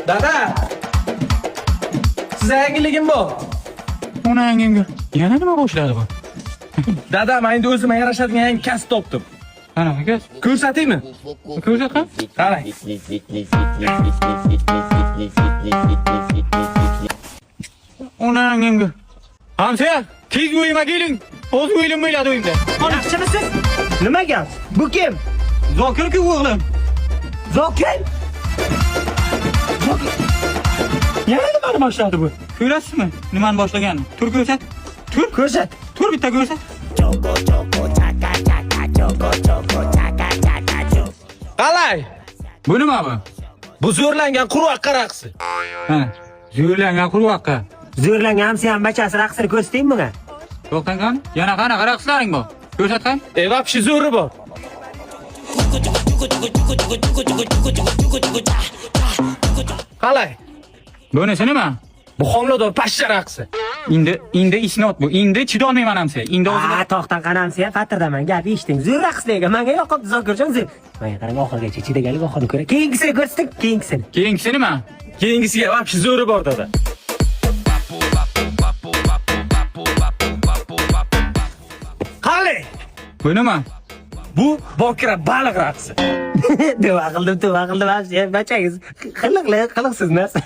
Dada. Size yangiligim bor. Ona yangimga. Yana nima boshladi bu? Dada, men endi o'zimga yarashadigan yangi kasb topdim. Qanaqa kasb? Ko'rsataymi? Ko'rsatqin. Qarang. Ona yangimga. Hamsiya, tez uyima keling. O'z uyim bo'ladi uyimda. Yaxshimisiz? Nima gap? Bu kim? Zokir-ku o'g'lim. Zokir? Yana nimani boshladi bu? Ko'rasizmi? Nimani boshlaganini? Tur ko'rsat. Tur. Ko'rsat. Tur bitta ko'rsat. Qalay? Bu nima bu? Bu zo'rlangan quruq raqsi. Ha, zo'rlangan qurvaqqa. Zo'rlangan hamsiyam bachasi raqsini ko'rsataymi bunga? To'xtang qani? Yana qanaqa raqslaring bor? Ko'rsatqin. Vapshi zo'ri bor. Qalay? Bunisi nima? Bu homilador pashsha raqsi. Endi isnot bu. Endi chidolmayman hamsiya. Endi o'zim To'xtan qanamsiya, fatirdaman, gap eshitding. Zo'r raqsdagi menga yoqibdi Zokirjon zo'r. Menga qarang, oxirigacha chidagalik oxirni ko'ra. Keyingisini ko'rsating, keyingisini. keyingisi nima? Keyingisiga vapshi zo'ri bor dada. Qalay? Bu nima? Bu bokira baliq raqsi. Deva qildim, hamsiya, bachangiz qiliqsiz narsa.